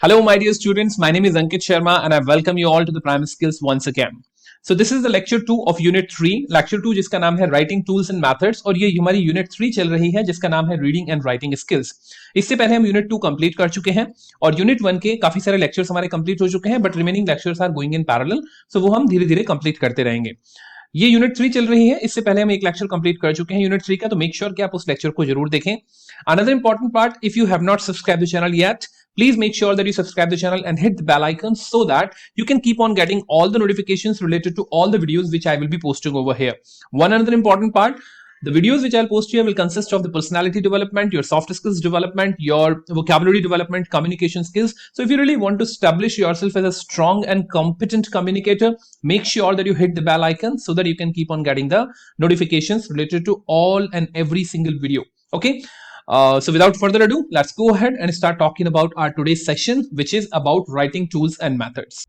Hello, my dear students. My name is Ankit Sharma, and I welcome you all to the Primary Skills once again. So this is the lecture 2 of Unit 3. Lecture 2 जिसका नाम है Writing Tools and Methods, और ये हमारी Unit 3 चल रही है जिसका नाम है Reading and Writing Skills. इससे पहले हम Unit 2 कंप्लीट कर चुके हैं और Unit 1 के काफी सारे लेक्चर्स हमारे कंप्लीट हो चुके हैं, but remaining lectures are going in parallel, so वो हम धीरे धीरे कंप्लीट करते रहेंगे. ये यूनिट 3 चल रही है, इससे पहले हम एक लेक्चर कंप्लीट कर चुके हैं यूनिट 3 का, तो मेक श्योर कि आप उस लेक्चर को जरूर देखें. Another important part, if you have not subscribe the channel yet, please make sure that you subscribe the channel and hit the bell icon so that you can keep on getting all the notifications related to all the videos which I will be posting over here. One another important part, the videos which I'll post here will consist of the personality development, your soft skills development, your vocabulary development, communication skills. So if you really want to establish yourself as a strong and competent communicator, make sure that you hit the bell icon so that you can keep on getting the notifications related to all and every single video. Okay. So without further ado, let's go ahead and start talking about our today's session, which is about writing tools and methods.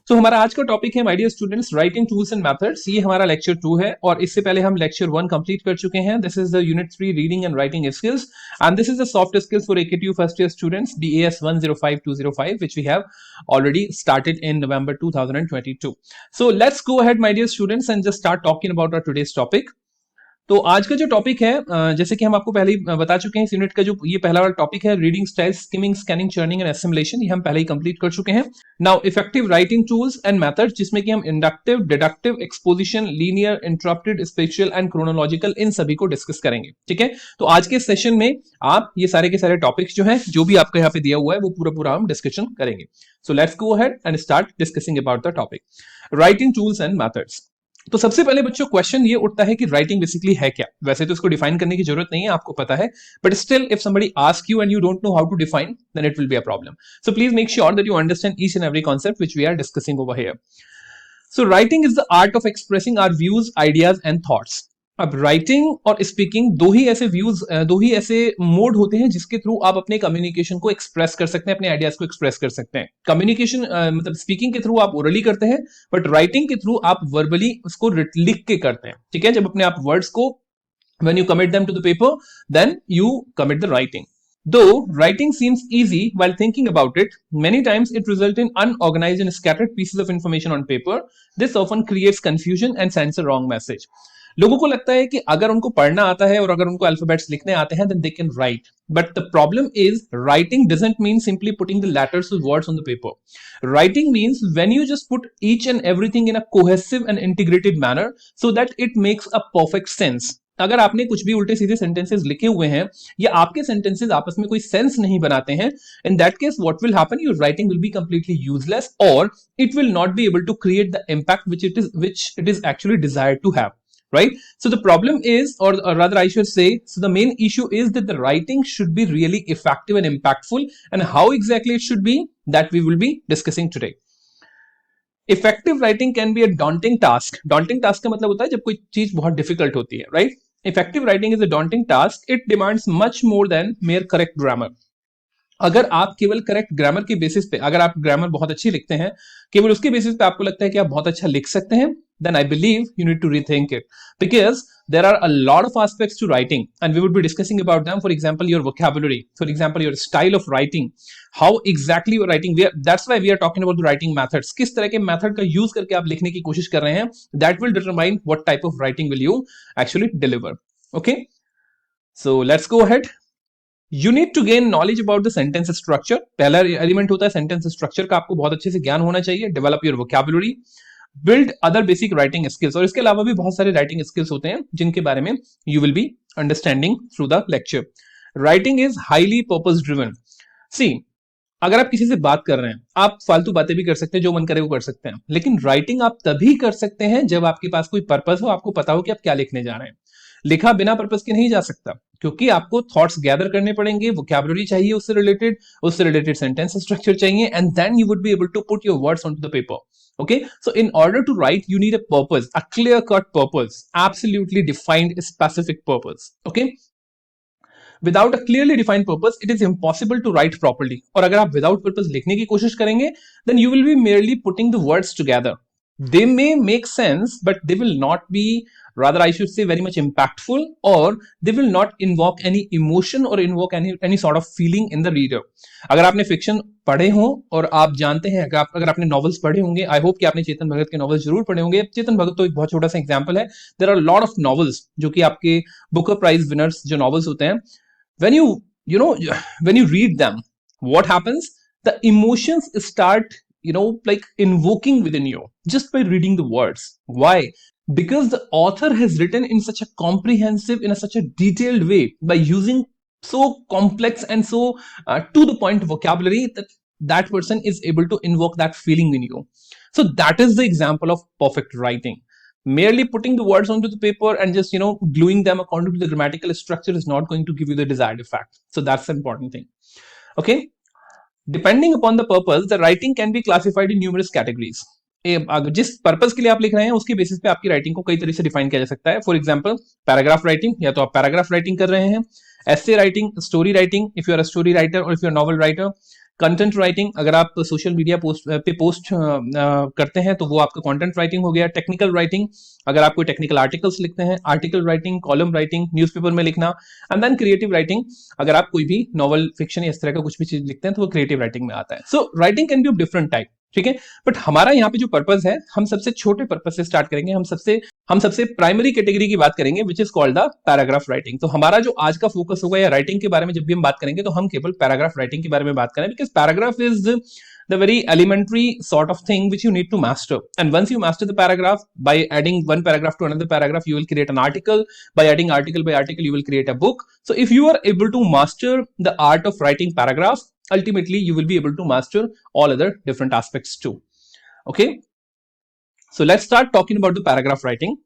तो हमारा आज का topic है my dear students writing tools and methods. ये हमारा lecture 2 है और इससे पहले हम लेक्चर 1 कंप्लीट कर चुके हैं. This is the unit 3 reading and writing skills and this is the soft skills for AKTU first year students BAS 105-205 which we have already started in November 2022. So let's go ahead my dear students and just start talking about our today's topic. तो आज का जो topic है, जैसे कि हम आपको पहले ही बता चुके हैं, इस यूनिट का जो ये पहला वाला टॉपिक है reading style, skimming, scanning, churning and assimilation, ये हम पहले ही कंप्लीट कर चुके हैं. Now effective writing tools and methods, जिसमें कि हम inductive, deductive, exposition, linear, interrupted, special and chronological, इन सभी को डिस्कस करेंगे. ठीक है, तो आज के सेशन में आप ये सारे के सारे टॉपिक्स जो है, जो भी आपको यहाँ पे दिया हुआ है, वो पूरा हम डिस्कशन करेंगे. So let's go ahead and start discussing about the topic writing tools and methods. तो सबसे पहले बच्चों क्वेश्चन ये उठता है कि राइटिंग बेसिकली है क्या. वैसे तो इसको डिफाइन करने की जरूरत नहीं है, आपको पता है, but still if somebody ask you and you don't know how to define, then it will be a problem. So please make sure that you understand each and every concept which we are discussing over here. So writing is the art of expressing our views, ideas and thoughts. अब writing और speaking दो ही ऐसे mode होते हैं जिसके through आप अपने कम्युनिकेशन को एक्सप्रेस कर सकते हैं, अपने आइडियाज को एक्सप्रेस कर सकते हैं. कम्युनिकेशन मतलब स्पीकिंग के थ्रू आप ओरली करते हैं, बट राइटिंग के थ्रू आप वर्बली उसको लिख के करते हैं. ठीक है, जब अपने आप वर्ड्स को when you commit them to the paper, then you commit the writing. Though writing seems easy while thinking about it, many times it results in unorganized and scattered pieces of information on paper. This often creates confusion and sends a wrong message. लोगों को लगता है कि अगर उनको पढ़ना आता है और अगर उनको अल्फाबेट्स लिखने आते हैं, then they can write. But the problem is writing doesn't mean simply putting the letters or words on the paper. Writing means when you just put each and everything in a cohesive and integrated manner so that it makes a perfect sense. अगर आपने कुछ भी उल्टे सीधे sentences लिखे हुए हैं या आपके सेंटेंसेस आपस में कोई सेंस नहीं बनाते हैं, in that case what will happen, your writing will be completely useless or it will not be able to create the impact which it is actually desired to have. Right? So the problem is, or rather I should say, so the main issue is that the writing should be really effective and impactful, and how exactly it should be, that we will be discussing today. Effective writing can be a daunting task. Daunting task का मतलब होता है जब कोई चीज बहुत difficult होती है, right? Effective writing is a daunting task. It demands much more than mere correct grammar. अगर आप केवल करेक्ट ग्रामर के बेसिस पे, अगर आप ग्रामर बहुत अच्छी लिखते हैं, केवल उसके बेसिस पे आपको लगता है कि आप बहुत अच्छा लिख सकते हैं, then I believe you need to rethink it, because there are a lot of aspects to writing and we would be discussing about them. For example, your vocabulary, for example, your style of writing, how exactly you're writing. That's why we are talking about the writing methods. किस तरह के method का use करके आप लिखने की कोशिश कर रहे हैं, that will determine what type of writing will you actually deliver. Okay, so let's go ahead. You need to gain knowledge about the sentence structure. पहला एलिमेंट होता है सेंटेंस स्ट्रक्चर का, आपको बहुत अच्छे से ज्ञान होना चाहिए. Develop your vocabulary, build other basic writing skills, और इसके अलावा भी बहुत सारे राइटिंग स्किल्स होते हैं जिनके बारे में you will be understanding through the lecture. Writing is highly purpose driven. See, अगर आप किसी से बात कर रहे हैं, आप फालतू बातें भी कर सकते हैं, जो मन करे वो कर सकते हैं, लेकिन राइटिंग आप तभी कर सकते हैं जब आपके पास कोई पर्पस हो, आपको पता हो कि आप क्या लिखने जा रहे हैं. लिखा बिना पर्पस के नहीं जा सकता, क्योंकि आपको थॉट्स गैदर करने पड़ेंगे, वोकैबुलरी चाहिए उससे रिलेटेड सेंटेंस स्ट्रक्चर चाहिए, and then you would be able to put your words on to the paper. Okay, so in order to write, you need a purpose, a clear-cut purpose, absolutely defined, specific purpose. Okay, without a clearly defined purpose, it is impossible to write properly. और अगर आप without purpose लिखने की कोशिश करेंगे, then you will be merely putting the words together. they may make sense but they will not be, rather I should say, very much impactful, or they will not invoke any emotion or invoke any sort of feeling in the reader. अगर आपने fiction पढ़े हो और आप जानते हैं, अगर आपने नॉवेल्स पढ़े होंगे, आई होप कि आपने चेतन भगत के नॉवेल्स जरूर पढ़े होंगे. चेतन भगत तो एक बहुत छोटा सा एग्जांपल है. There are lot of novels जो कि आपके बुकर प्राइज विनर्स जो नॉवेल्स होते हैं, when you read them, what happens, the emotions start like invoking within you just by reading the words. Why? Because the author has written in such a comprehensive, in such a detailed way, by using so complex and so to the point vocabulary that person is able to invoke that feeling in you. So that is the example of perfect writing. Merely putting the words onto the paper and just gluing them according to the grammatical structure is not going to give you the desired effect. So that's the important thing. Okay, depending upon the purpose, the writing can be classified in numerous categories. जिस purpose के लिए आप लिख रहे हैं उसके basis पे आपकी राइटिंग को कई तरीके से डिफाइन किया जा सकता है. फॉर एग्जांपल, पैराग्राफ राइटिंग, या तो आप पैराग्राफ राइटिंग कर रहे हैं. Essay writing, story writing if you are a story writer और if you are novel writer. Content writing, अगर आप सोशल मीडिया पोस्ट करते हैं तो वो आपका कंटेंट राइटिंग हो गया. टेक्निकल राइटिंग, अगर आप कोई टेक्निकल आर्टिकल्स लिखते हैं, article writing, column writing, newspaper में लिखना. एंड देन क्रिएटिव राइटिंग, अगर आप कोई भी नॉवल, फिक्शन या इस तरह का कुछ भी चीज लिखते हैं तो वो क्रिएटिव राइटिंग में आता है. So writing can be of different type, ठीक है. बट हमारा यहाँ पे जो पर्पस है, हम सबसे छोटे पर्पस से स्टार्ट करेंगे. हम सबसे प्राइमरी कैटेगरी की बात करेंगे, which is called the paragraph writing. तो हमारा जो आज का फोकस होगा या राइटिंग के बारे में जब भी हम बात करेंगे तो हम केवल पैराग्राफ राइटिंग के बारे में बात करें, because paragraph is the very elementary sort of thing which you need to master. And once you master the paragraph, by adding one paragraph to another paragraph, you will create an article. By adding article by article, you will create a book. So if you are able to master the art of writing paragraphs, ultimately you will be able to master all other different aspects too. Okay, so let's start talking about the paragraph writing.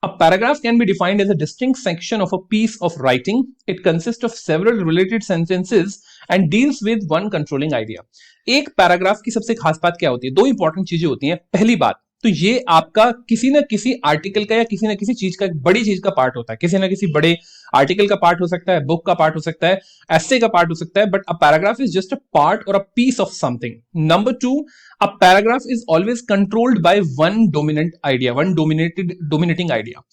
A paragraph can be defined as a distinct section of a piece of writing. It consists of several related sentences and deals with one controlling idea. एक paragraph की सबसे खास बात क्या होती है? दो important चीजें होती हैं. पहली बात तो ये आपका किसी ना किसी आर्टिकल का या किसी ना किसी चीज का, बड़ी चीज का पार्ट होता है. किसी ना किसी बड़े आर्टिकल का पार्ट हो सकता है, बुक का पार्ट हो सकता है, एसे का पार्ट हो सकता है. But a paragraph is just a part और a piece of something. Number two, a paragraph is always controlled by one dominant idea, one dominating idea.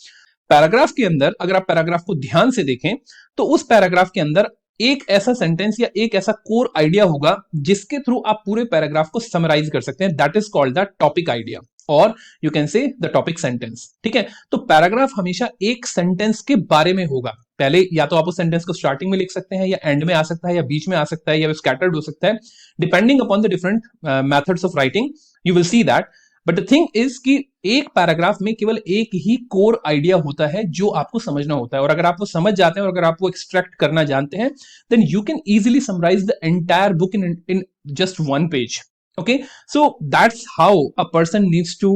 Paragraph के अंदर अगर आप पैराग्राफ को ध्यान से देखें तो उस पैराग्राफ के अंदर एक ऐसा सेंटेंस या एक ऐसा कोर आइडिया होगा जिसके थ्रू आप पूरे पैराग्राफ को समराइज कर सकते हैं. That is called the topic idea, और you can say the topic sentence. ठीक है, तो पैराग्राफ हमेशा एक सेंटेंस के बारे में होगा. पहले या तो आप उस सेंटेंस को स्टार्टिंग में लिख सकते हैं, या एंड में आ सकता है, या बीच में आ सकता है, या स्कैटर्ड हो सकता है, depending upon the different methods of writing. You will see that. But the thing is कि एक पैराग्राफ में केवल एक ही कोर आइडिया होता है जो आपको समझना होता है, और अगर आप वो समझ जाते हैं और अगर आप वो एक्सट्रैक्ट करना जानते हैं, then you can easily summarise the entire book in just one page. Okay, so that's how a person needs to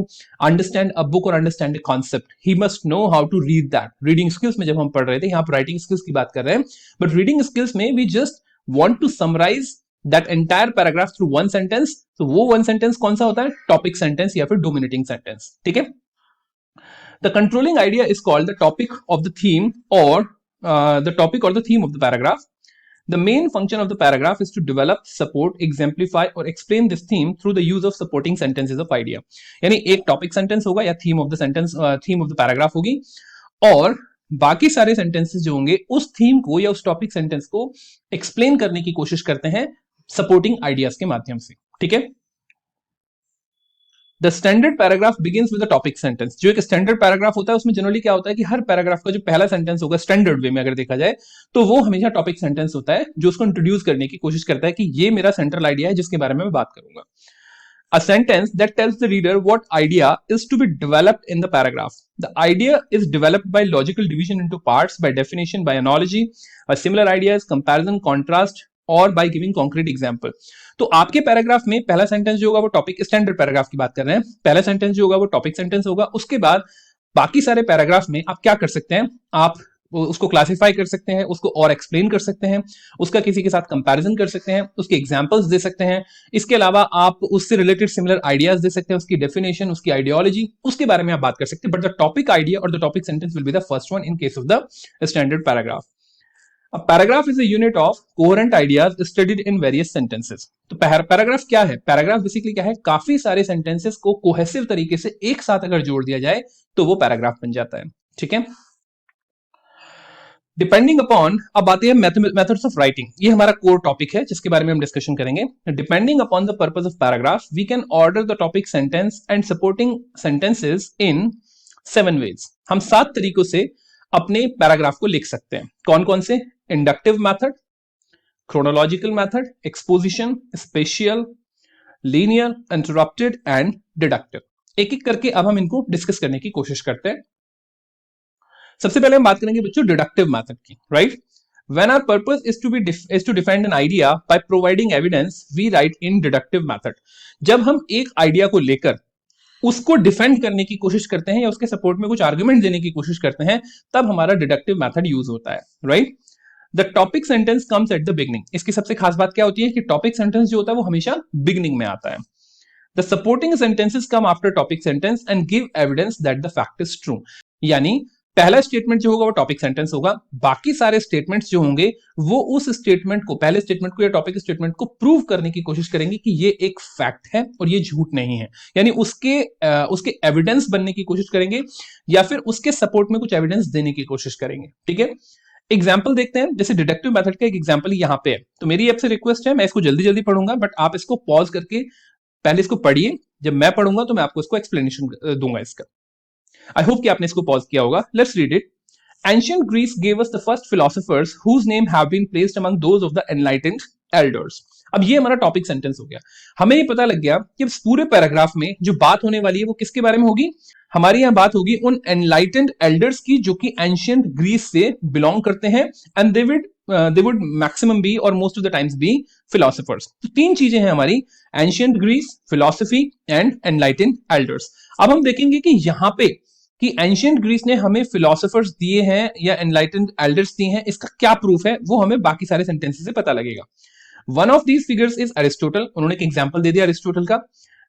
understand a book or understand a concept. He must know how to read that. Reading skills में जब हम पढ़ रहे थे, यहाँ पर writing skills की बात कर रहे हैं, but reading skills में we just want to summarize that entire paragraph through one sentence. So वो one sentence कौन सा होता है? Topic sentence या फिर dominating sentence. ठीक है? The controlling idea is called the topic of the theme, or the topic or the theme of the paragraph. The main function of the paragraph is to develop, support, exemplify or explain this theme through the use of supporting sentences of idea. यानी एक topic sentence होगा या theme of the sentence, theme of the paragraph होगी, और बाकी सारे sentences जो होंगे उस थीम को या उस टॉपिक सेंटेंस को एक्सप्लेन करने की कोशिश करते हैं सपोर्टिंग आइडियाज के माध्यम से. ठीक है, the standard paragraph begins with the topic sentence. जो एक स्टैंडर्ड पैराग्राफ होता है उसमें जनरली क्या होता है कि हर पैराग्राफ का जो पहला सेंटेंस होगा स्टैंडर्ड वे में अगर देखा जाए तो वो हमेशा टॉपिक सेंटेंस होता है, जो उसको इंट्रोड्यूस करने की कोशिश करता है कि ये मेरा सेंट्रल आइडिया है जिसके बारे में मैं बात करूंगा. A sentence that tells the reader what idea is to be developed in the paragraph. The idea is developed by logical division into parts, by definition, by analogy, by similar ideas, comparison, contrast, और by giving concrete example. तो आपके paragraph में पहला sentence जो होगा वो topic, standard paragraph की बात कर रहे हैं, पहला सेंटेंस जो होगा वो टॉपिक सेंटेंस होगा. उसके बाद बाकी सारे पैराग्राफ में आप क्या कर सकते हैं? आप उसको क्लासिफाई कर सकते हैं, उसको और एक्सप्लेन कर सकते हैं, उसका किसी के साथ कंपैरिजन कर सकते हैं, उसके एग्जांपल्स दे सकते हैं. इसके अलावा आप उससे रिलेटेड सिमिलर आइडियाज दे सकते हैं, उसकी डेफिनेशन, उसकी आइडियोलॉजी, उसके बारे में आप बात कर सकते हैं. बट द टॉपिक आइडिया और the topic sentence will be the first one in case of the standard paragraph. A paragraph is a unit of coherent ideas studied in various sentences. तो पैराग्राफ क्या है? Paragraph basically क्या है? काफी सारे sentences को cohesive तरीके से एक साथ अगर जोड़ दिया जाए तो वो पैराग्राफ बन जाता है. ठीक है. डिपेंडिंग अपॉन, अब आते हैं मेथड्स ऑफ राइटिंग. ये हमारा कोर टॉपिक है जिसके बारे में हम डिस्कशन करेंगे. Depending upon the purpose of paragraph we can order the topic sentence and supporting sentences in 7 ways. हम 7 तरीकों से अपने पैराग्राफ को लिख सकते हैं. कौन कौन से? Inductive method, chronological method, exposition, spatial, linear, interrupted and deductive. एक एक करके अब हम इनको डिस्कस करने की कोशिश करते हैं. सबसे पहले हम बात करेंगे बच्चों डिडक्टिव मेथड की. Right, when our purpose is to defend an idea by providing evidence, we write in deductive method. जब हम एक आइडिया को लेकर उसको डिफेंड करने की कोशिश करते हैं या उसके सपोर्ट में कुछ आर्गुमेंट देने की कोशिश करते हैं, तब हमारा डिडक्टिव मेथड यूज होता है. Right, the topic sentence comes at the beginning. इसकी सबसे खास बात क्या होती है कि टॉपिक सेंटेंस जो होता है वो हमेशा बिगनिंग में आता है. The supporting sentences come after topic sentence and give evidence that the fact is true. यानी पहला स्टेटमेंट जो होगा वो टॉपिक सेंटेंस होगा, बाकी सारे स्टेटमेंट्स जो होंगे वो उस स्टेटमेंट को, पहले स्टेटमेंट को या टॉपिक स्टेटमेंट को प्रूव करने की कोशिश करेंगे कि ये एक फैक्ट है और ये झूठ नहीं है. यानी उसके एविडेंस बनने की कोशिश करेंगे या फिर उसके सपोर्ट में कुछ एविडेंस देने की कोशिश करेंगे. ठीक है, एग्जाम्पल देखते हैं. जैसे डिडक्टिव मेथड का एक एग्जाम्पल यहां पे है, तो मेरी आपसे रिक्वेस्ट है, मैं इसको जल्दी जल्दी पढ़ूंगा बट आप इसको पॉज करके पहले इसको पढ़िए. जब मैं पढ़ूंगा तो मैं आपको इसको एक्सप्लेनेशन दूंगा इसका. आई होप कि आपने इसको पॉज किया होगा. Let's read it. Ancient Greece gave us the first philosophers whose name have been placed among those of the enlightened elders. अब ये हमारा टॉपिक सेंटेंस हो गया. हमें ये पता लग गया कि इस पूरे पैराग्राफ में जो बात होने वाली है वो किसके बारे में होगी? हमारी यहां बात होगी उन एनलाइटेंड एल्डर्स की जो कि एंशियंट ग्रीस से बिलोंग करते हैं and they would maximum be or most of the times be philosophers. तो 3 चीजें हैं हमारी, ancient Greece, philosophy and enlightened elders. अब हम देखेंगे कि यहां पे कि एंशियंट ग्रीस ने हमें फिलोसोफर्स दिए हैं या एनलाइटेंड एल्डर्स दिए हैं, इसका क्या प्रूफ है वो हमें बाकी सारे सेंटेंसेस से पता लगेगा. One of these figures is Aristotle. उन्होंने एक एग्जांपल दे दिया अरिस्टोटल का.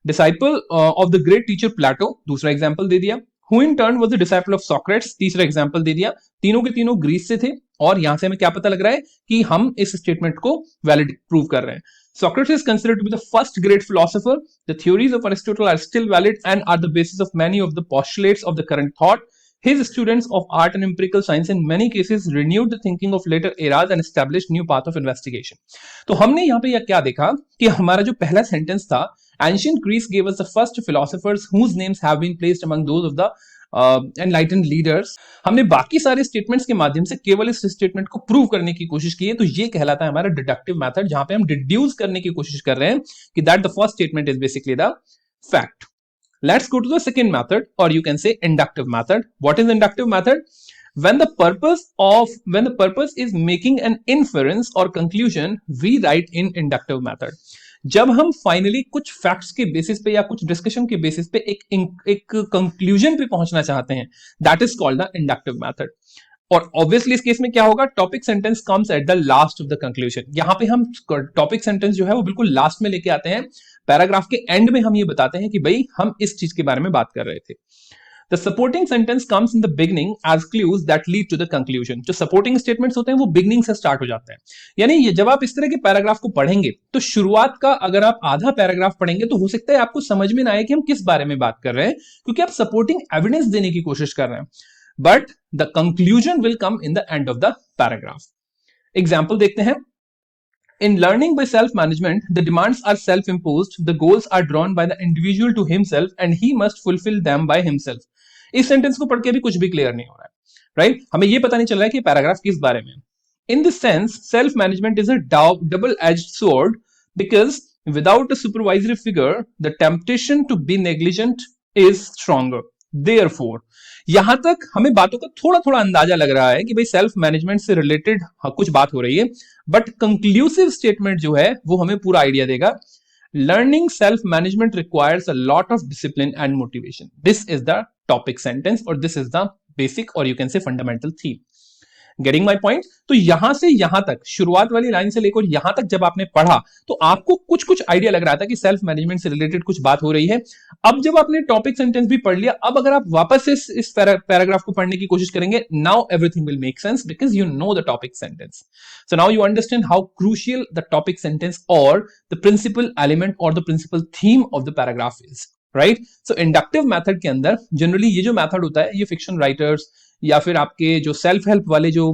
Disciple of the great teacher Plato, दूसरा एग्जांपल दे दिया. Who in turn was the disciple of Socrates, तीसरा एग्जांपल दे दिया. तीनों के तीनों ग्रीस से थे और यहां से हमें क्या पता लग रहा है कि हम इस स्टेटमेंट को वैलिड प्रूव कर रहे हैं. Socrates is considered to be the first great philosopher. The theories of Aristotle are still valid and are the basis of many of the postulates of the current thought. His students of art and empirical science in many cases renewed the thinking of later eras and established new path of investigation. तो हमने यहाँ पे क्या देखा कि हमारा जो पहला सेंटेंस था, Ancient Greece gave us the first philosophers whose names have been placed among those of the enlightened leaders. हमने बाकी सारे स्टेटमेंट्स के माध्यम से केवल इस स्टेटमेंट को प्रूव करने की कोशिश की है. तो ये कहलाता है हमारा डिडक्टिव मेथड, जहां पे हम डिड्यूस करने की कोशिश कर रहे हैं कि that the first statement is basically the fact. Let's go to the second method और you can say inductive method. What is inductive method? when the purpose is making an inference or conclusion, we write in inductive method. जब हम finally कुछ facts के basis पे या कुछ discussion के basis पे एक कंक्लूजन पे पहुंचना चाहते हैं, that is called the inductive method. और ऑब्वियसली इस केस में क्या होगा? Topic sentence comes at the last of the conclusion. यहां पे हम टॉपिक सेंटेंस जो है वो बिल्कुल लास्ट में लेके आते हैं. पैराग्राफ के एंड में हम ये बताते हैं कि भाई हम इस चीज के बारे में बात कर रहे थे. The supporting sentence comes in the beginning as clues that lead to the conclusion. जो supporting statements होते हैं वो beginning से start हो जाते हैं. यानी ये जब आप इस तरह के पैराग्राफ को पढ़ेंगे तो शुरुआत का अगर आप आधा पैराग्राफ पढ़ेंगे तो हो सकता है आपको समझ में ना आए कि हम किस बारे में बात कर रहे हैं, क्योंकि आप supporting evidence देने की कोशिश कर रहे हैं. But the conclusion will come in the end of the paragraph. Example देखते हैं. In learning by self-management, the demands are self-imposed, the goals are drawn by the individual to himself and he must fulfill them by himself. इस sentence को पढ़ के भी कुछ भी clear नहीं हो रहा है, राइट? हमें ये पता नहीं चल रहा है कि पैराग्राफ किस बारे में. In this sense self management is a double edged sword because without a supervisory figure the temptation to be negligent is stronger. Therefore यहां तक हमें बातों का थोड़ा थोड़ा अंदाजा लग रहा है कि भाई सेल्फ मैनेजमेंट से रिलेटेड कुछ बात हो रही है, बट कंक्लूसिव स्टेटमेंट जो है वो हमें पूरा आइडिया देगा. Learning self-management requires a lot of discipline and motivation. This is the topic sentence or this is the basic or you can say fundamental theme. Getting my point? तो यहां से यहां तक, शुरुआत वाली लाइन से लेकर यहां तक जब आपने पढ़ा तो आपको कुछ कुछ आइडिया लग रहा था कि सेल्फ मैनेजमेंट से रिलेटेड कुछ बात हो रही है। अब जब आपने टॉपिक सेंटेंस भी पढ़ लिया, अब अगर आप वापस से इस पैराग्राफ को पढ़ने की कोशिश करेंगे, now everything will make sense because you know the topic sentence. So now you understand how crucial the topic sentence और द प्रिंसिपल एलिमेंट और the principal theme of the paragraph is, right? So inductive method के अंदर generally ये जो method होता है, ये fiction writers या फिर आपके जो सेल्फ हेल्प वाले जो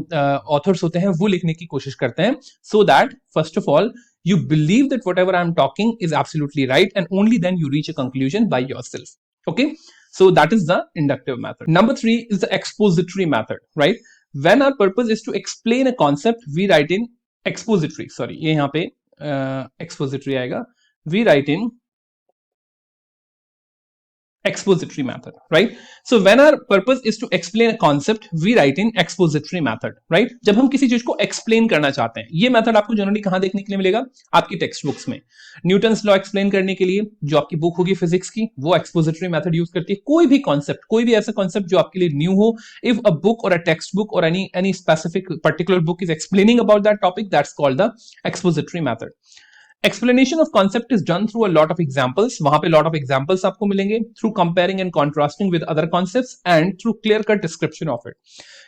ऑथर्स होते हैं वो लिखने की कोशिश करते हैं, so that first of all you believe that whatever I'm talking is absolutely right, and only then you reach a conclusion by yourself. Okay, so that is the inductive method. Number 3 is the expository method, right? When our purpose is to explain a concept, we write in expository, sorry ये यहाँ पे expository आएगा, we write in expository method, right? So when our purpose is to explain a concept, we write in expository method, right? जब हम किसी चीज को explain करना चाहते हैं, ये मेथड आपको जनरली कहां देखने के लिए मिलेगा? आपकी टेक्स्ट बुक्स में। न्यूटन्स लॉ एक्सप्लेन करने के लिए जो आपकी बुक होगी फिजिक्स की, वो एक्सपोजिटरी मेथड यूज करती है। कोई भी कॉन्सेप्ट, कोई भी ऐसा कॉन्सेप्ट जो आपके लिए न्यू हो, इफ अ बुक और अ टेक्स्ट बुक और any specific particular book is explaining about that topic, that's called the expository method. Explanation of concept is done through a lot of examples. वहां पे lot of examples आपको मिलेंगे, through comparing and contrasting with other concepts and through clear cut description of it.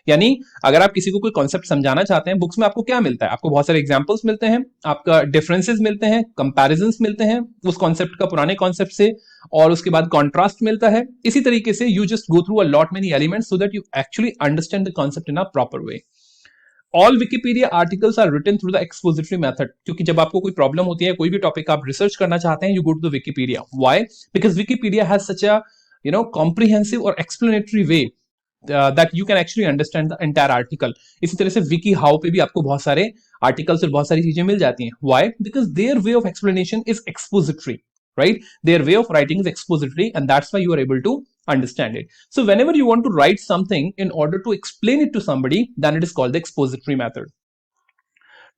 यानी अगर आप किसी को कोई कॉन्सेप्ट समझाना चाहते हैं, बुक्स में आपको क्या मिलता है? आपको बहुत सारे एग्जांपल्स मिलते हैं, आपका डिफरेंसेस मिलते हैं, कंपैरिजंस मिलते हैं उस कॉन्सेप्ट का पुराने कॉन्सेप्ट से, और उसके बाद कॉन्ट्रास्ट मिलता है। इसी तरीके से you just go through a lot many elements so that you actually understand the concept in a proper way. All Wikipedia articles are written through the expository method, क्योंकि जब आपको कोई प्रॉब्लम होती है, कोई भी टॉपिक आप रिसर्च करना चाहते हैं, you go to the Wikipedia. Why? Because Wikipedia has such a comprehensive और explanatory way that you can actually understand the entire article. इसी तरह से विकी हाउ पे भी आपको बहुत सारे आर्टिकल्स और बहुत सारी चीजें मिल जाती हैं। Why? Because their way of explanation is expository, right? Their way of writing is expository, and that's why you are able to understand it. So whenever you want to write something in order to explain it to somebody, then it is called the expository method.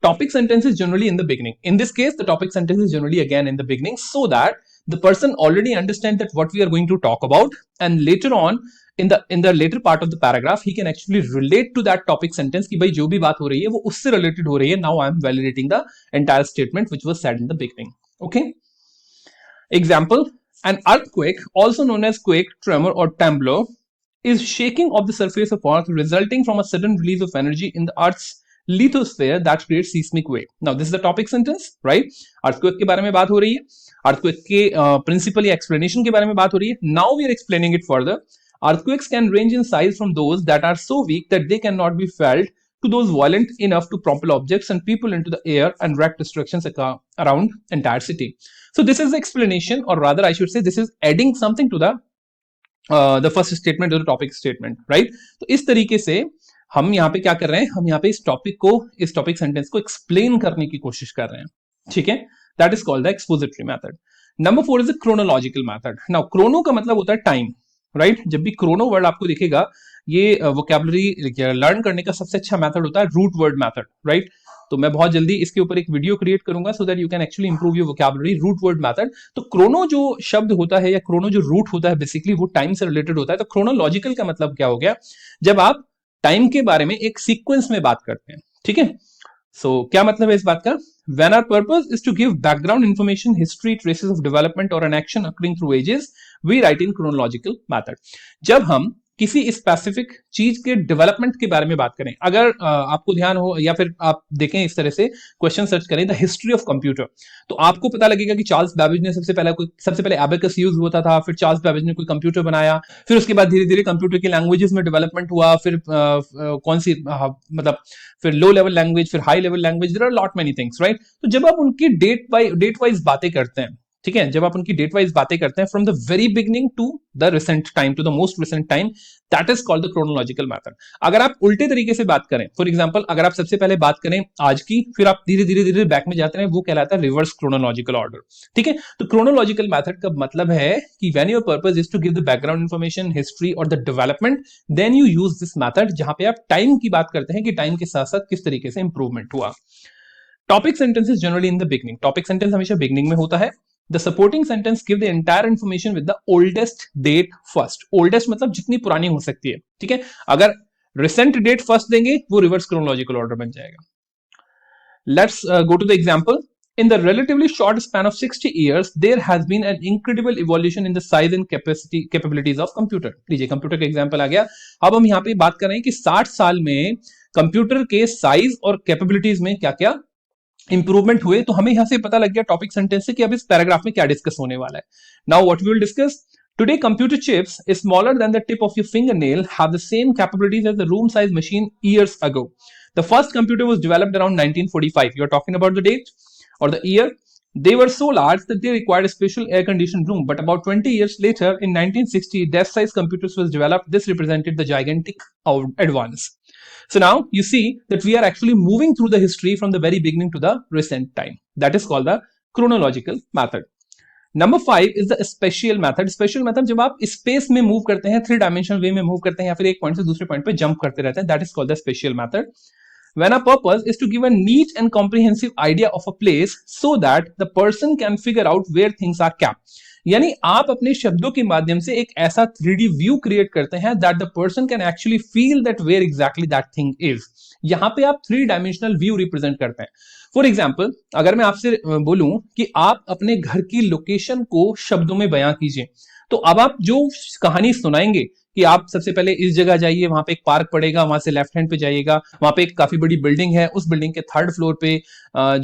Topic sentence is generally in the beginning. In this case, the topic sentence is generally again in the beginning, so that the person already understands that what we are going to talk about, and later on in the later part of the paragraph, he can actually relate to that topic sentence कि भाई जो भी बात हो रही है वो उससे related हो रही है. Now I am validating the entire statement which was said in the beginning. Okay. Example: an earthquake, also known as quake, tremor, or tremolo, is shaking of the surface of Earth resulting from a sudden release of energy in the Earth's lithosphere that creates seismic wave. Now, this is the topic sentence, right? Earthquake के बारे में बात हो रही है, earthquake के principal या explanation के बारे में बात हो रही है. Now we are explaining it further. Earthquakes can range in size from those that are so weak that they cannot be felt to those violent enough to topple objects and people into the air and wreak destructions around entire city. So this is the explanation, or rather I should say this is adding something to the first statement or the topic statement, right? तो इस तरीके से हम यहाँ पे क्या कर रहे हैं? हम यहाँ पे इस टॉपिक सेंटेंस को एक्सप्लेन करने की कोशिश कर रहे हैं, ठीक है? That is called the expository method. Number 4 is the chronological method. Now chrono का मतलब होता है टाइम, राइट? जब भी क्रोनो वर्ड आपको दिखेगा, ये वोकैबुलरी लर्न करने का सबसे अच्छा मेथड होता है रूट वर्ड मेथड, राइट? तो मैं बहुत जल्दी इसके ऊपर एक वीडियो क्रिएट करूंगा so that you can actually improve your vocabulary root word method. तो क्रोनो जो शब्द होता है या क्रोनो जो रूट होता है, बेसिकली वो टाइम से रिलेटेड होता है। तो क्रोनोलॉजिकल का मतलब क्या हो गया? जब आप टाइम के बारे में एक सीक्वेंस में बात करते हैं, ठीक है? सो क्या मतलब है इस बात का? When our purpose is to give background information, history, traces of development or an action occurring through ages, we write in chronological method. जब हम किसी स्पेसिफिक चीज के डेवलपमेंट के बारे में बात करें, अगर आपको ध्यान हो या फिर आप देखें इस तरह से क्वेश्चन सर्च करें द हिस्ट्री ऑफ कंप्यूटर, तो आपको पता लगेगा कि चार्ल्स बेबेज ने सबसे पहले एबेकस यूज होता था, फिर चार्ल्स बेबेज ने कोई कंप्यूटर बनाया, फिर उसके बाद धीरे धीरे कंप्यूटर की लैंग्वेजेस में डेवलपमेंट हुआ, फिर कौन सी मतलब फिर लो लेवल लैंग्वेज, फिर high level language, there are lot many things, right? तो जब आप उनकी डेट वाइज बातें करते हैं, ठीक है, जब आप उनकी डेट वाइज बातें करते हैं from the very beginning to the recent time, to the most recent time, that is called the chronological method. अगर आप उल्टे तरीके से बात करें, फॉर एग्जांपल अगर आप सबसे पहले बात करें आज की, फिर आप धीरे धीरे बैक में जाते हैं, वो कहलाता है रिवर्स क्रोनोलॉजिकल ऑर्डर, ठीक है? तो क्रोनोलॉजिकल मेथड का मतलब है कि when your purpose is to give the background information, history और the development, then you use this method, जहां पे आप टाइम की बात करते हैं कि टाइम के साथ साथ किस तरीके से इंप्रूवमेंट हुआ। Topic sentence is generally in the beginning, topic sentence हमेशा बिगनिंग में होता है। The supporting sentence give the entire information with the oldest date first. Oldest मतलब जितनी पुरानी हो सकती है, ठीक है? अगर रिसेंट डेट फर्स्ट देंगे, वो रिवर्स क्रोनोलॉजिकल ऑर्डर बन जाएगा. Let's go to the example. In the relatively short span of 60 years, there has been an incredible evolution in the size and capabilities of computer. लीजिए computer का example आ गया. अब हम यहाँ पे बात कर रहे हैं कि 60 साल में कंप्यूटर के साइज और कैपेबिलिटीज में क्या क्या इंप्रूवमेंट हुए. तो हमें यहां से पता लग गया टॉपिक सेंटेंस से कि अब इस पैराग्राफ में क्या डिस्कस होने वाला है. Now what we will discuss. Today, computer chips is smaller than the tip of your fingernail have the same capabilities as the room-sized machine years ago. The first computer was developed around 1945. You are talking about the date or the year. They were so large that they required a special air-conditioned room. But about 20 years later, in 1960, desk-sized computers was developed. This represented the gigantic advance. So now you see that we are actually moving through the history from the very beginning to the recent time. That is called the chronological method. Number 5 is the spatial method. Special method जब आप space में move करते हैं, 3 dimensional वे में move करते हैं या फिर एक पॉइंट से दूसरे पॉइंट पे जंप करते रहते हैं, that is called the spatial method. When our purpose is to give a neat and comprehensive idea of a place so that the person can figure out where things are kept. यानी आप अपने शब्दों के माध्यम से एक ऐसा 3D view create करते हैं that the person can actually feel that where exactly that thing is. यहां पे आप 3 डायमेंशनल व्यू रिप्रेजेंट करते हैं. फॉर एग्जाम्पल, अगर मैं आपसे बोलूं कि आप अपने घर की लोकेशन को शब्दों में बयां कीजिए, तो अब आप जो कहानी सुनाएंगे कि आप सबसे पहले इस जगह जाइए, वहां पे एक पार्क पड़ेगा, वहां से लेफ्ट हैंड पे जाइएगा, वहां पे एक काफी बड़ी बिल्डिंग है, उस बिल्डिंग के 3rd फ्लोर पे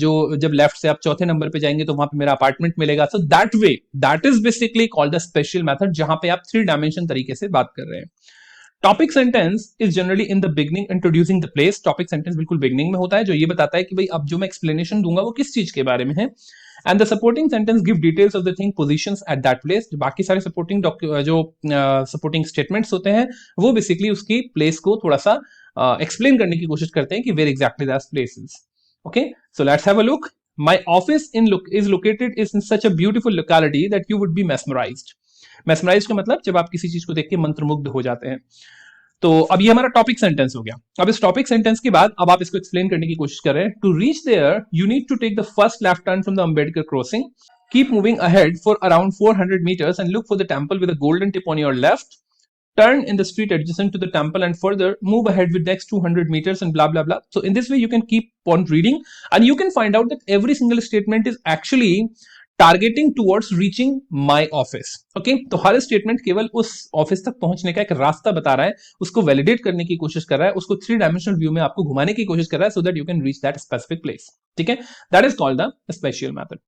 जो जब लेफ्ट से आप 4थे नंबर पे जाएंगे तो वहां पे मेरा अपार्टमेंट मिलेगा. So that way, that is basically called the special method, जहां पे आप 3 डायमेंशन तरीके से बात कर रहे हैं. Topic sentence is generally in the beginning introducing the place. Topic sentence बिल्कुल बिगनिंग में होता है, जो ये बताता है कि भाई अब जो मैं एक्सप्लेनेशन दूंगा वो किस चीज के बारे में है. And the supporting sentence give details of the thing positions at that place. बाकी सारे सपोर्टिंग जो सपोर्टिंग स्टेटमेंट्स होते हैं वो बेसिकली उसकी प्लेस को थोड़ा सा एक्सप्लेन करने की कोशिश करते हैं कि where exactly that place is. Okay, so let's have a look. My office is located is in such a beautiful locality that you would be mesmerised. Mesmerised का मतलब जब आप किसी चीज को देख के मंत्रमुग्ध हो जाते हैं. तो अब ये हमारा टॉपिक सेंटेंस हो गया. अब इस टॉपिक सेंटेंस के बाद अब आप इसको एक्सप्लेन करने की कोशिश कर रहे हैं. To reach there you need to take the first left turn from the Ambedkar crossing. Keep moving ahead for around 400 meters and look for the temple with a golden tip on your left. Turn in the street adjacent to the temple and further move ahead with next 200 meters and blah blah blah. So in this way you can keep on reading and you can find out that every single statement is actually targeting towards reaching my office. Okay, तो हर statement केवल उस office तक पहुंचने का एक रास्ता बता रहा है, उसको वैलिडेट करने की कोशिश कर रहा है, उसको 3 डायमेंशनल व्यू में आपको घुमाने की कोशिश कर रहा है so that you can reach that specific place. ठीक है, that is called the spatial method.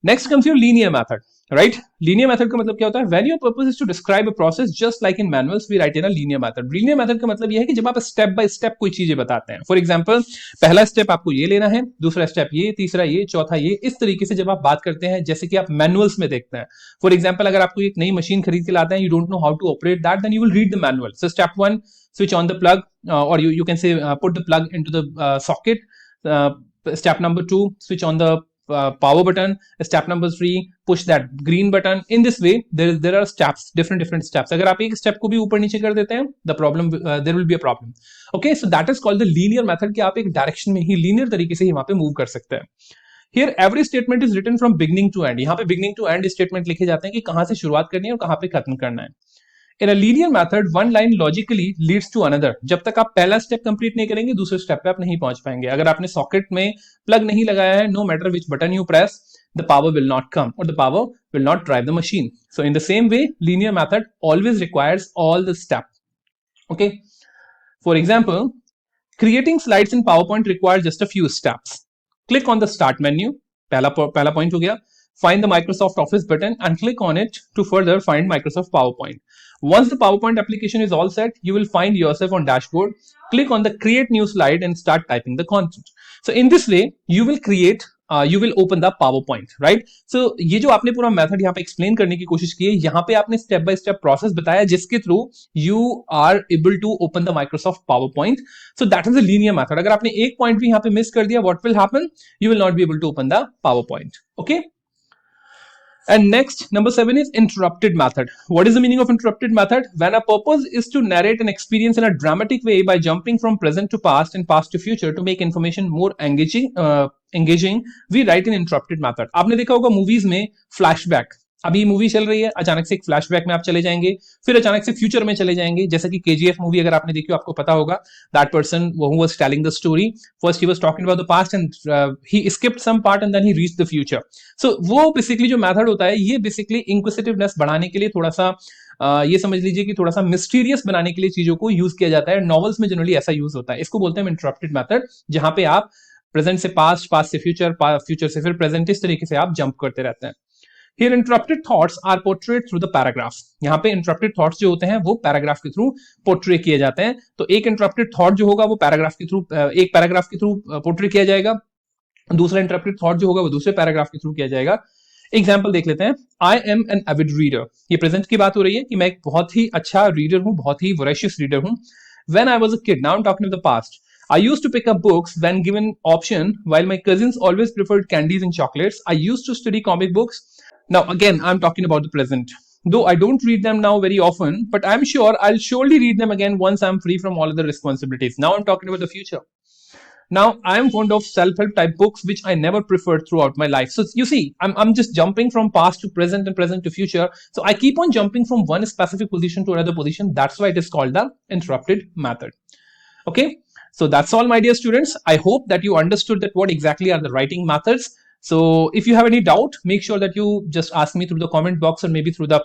Next comes your linear method. Right, linear method का मतलब क्या होता है? When your purpose is to describe a process just like in manuals we write in a linear method. Linear method का मतलब यह है कि जब आप स्टेप बाय स्टेप कोई चीजें बताते हैं. फॉर एग्जांपल, पहला स्टेप आपको ये लेना है, दूसरा स्टेप ये, तीसरा ये, चौथा ये, इस तरीके से जब आप बात करते हैं जैसे कि आप मैनुअल्स में देखते हैं. फॉर एग्जांपल, अगर आपको एक नई मशीन खरीद के लाते हैं, you don't know how to operate that, then you will read the manual. So step 1, switch on the plug or you can say put the plug into the socket. Step number 2, switch on the power button. Step number 3, push that green button. In this way there are steps, different steps. अगर आप एक step को भी ऊपर नीचे कर देते हैं, the problem there will be a problem. Okay, so that is called the linear method कि आप एक डायरेक्शन में ही लीनियर तरीके से ही वहां पे मूव कर सकते हैं. Here every statement is written from beginning to end. यहाँ पे beginning to end स्टेटमेंट लिखे जाते हैं कि कहां से शुरुआत करनी है और कहां पे खत्म करना है. In a linear method, one line logically leads to another. जब तक आप पहला स्टेप कंप्लीट नहीं करेंगे, दूसरे स्टेप पे आप नहीं पहुंच पाएंगे. अगर आपने सॉकेट में प्लग नहीं लगाया है, no matter which button you press, the power will not come or the power will not drive the machine. So in the same way, linear method always requires all the steps. Okay. For example, creating slides in PowerPoint requires just a few steps. Click on the start menu. पहला point हो गया. Find the Microsoft Office button and click on it to further find Microsoft PowerPoint. Once the PowerPoint application is all set, you will find yourself on dashboard. Click on the create new slide and start typing the content. So in this way, you will open the PowerPoint, right? So ये जो आपने पूरा method यहाँ पे explain करने की कोशिश की है, यहाँ पे आपने स्टेप बाय स्टेप प्रोसेस बताया जिसके through you are able to open the Microsoft PowerPoint. So that is the linear method. अगर आपने एक पॉइंट भी यहाँ पे मिस कर दिया, what will happen? You will not be able to open the PowerPoint. Okay? And next, number 7 is interrupted method. What is the meaning of interrupted method? When a purpose is to narrate an experience in a dramatic way by jumping from present to past and past to future to make information more engaging, we write in interrupted method. आपने देखा होगा movies में flashback, अभी movie चल रही है, अचानक से एक फ्लैशबैक में आप चले जाएंगे, फिर अचानक से फ्यूचर में चले जाएंगे, जैसे कि केजीएफ मूवी अगर आपने देखी हो आपको पता होगा, दैट पर्सन वो was telling the story, first he was talking about the past and he skipped some part and then he reached the future. So वो बेसिकली जो मेथड होता है, ये बेसिकली इंक्विसिटिवनेस बढ़ाने के लिए, थोड़ा सा ये समझ लीजिए कि थोड़ा सा मिस्टीरियस बनाने के लिए चीजों को यूज किया जाता है। नॉवेल्स में जनरली ऐसा यूज होता है, इसको बोलते हैं इंटरप्टेड मेथड, जहां पे आप प्रेजेंट से पास्ट, पास्ट से फ्यूचर, फ्यूचर से फिर प्रेजेंट, इस तरीके से आप जंप करते रहते हैं। Here interrupted thoughts are portrayed through the paragraph. यहाँ पे interrupted thoughts जो होते हैं वो पैराग्राफ के थ्रू पोर्ट्रे किए जाते हैं। तो एक interrupted thought जो होगा वो पैराग्राफ के थ्रू, एक पैराग्राफ के थ्रू पोर्ट्रे किया जाएगा, दूसरा interrupted thought जो होगा वो दूसरे पैराग्राफ के थ्रू किया जाएगा। एग्जाम्पल देख लेते हैं। I am an avid reader, ये प्रेजेंट की बात हो रही है कि मैं एक बहुत ही अच्छा रीडर हूं, बहुत ही वोरेशियस रीडर हूं। When I was a kid, now I am talking of the past, I used to pick up books when given option, while my cousins always preferred candies and chocolates. I used to study comic books. Now, again, I'm talking about the present. Though I don't read them now very often, but I'm sure I'll surely read them again once I'm free from all other responsibilities. Now I'm talking about the future. Now, I am fond of self-help type books, which I never preferred throughout my life. So you see, I'm just jumping from past to present and present to future. So I keep on jumping from one specific position to another position. That's why it is called the interrupted method. Okay. So that's all, my dear students. I hope that you understood that what exactly are the writing methods. So if you have any doubt, make sure that you just ask me through the comment box or maybe through the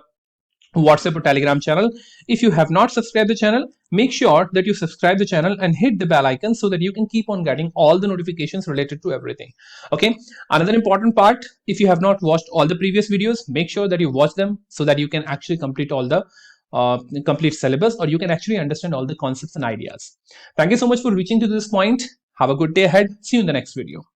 WhatsApp or Telegram channel. If you have not subscribed the channel, make sure that you subscribe the channel and hit the bell icon so that you can keep on getting all the notifications related to everything. Okay. Another important part, if you have not watched all the previous videos, make sure that you watch them so that you can actually complete all the complete syllabus, or you can actually understand all the concepts and ideas. Thank you so much for reaching to this point. Have a good day ahead. See you in the next video.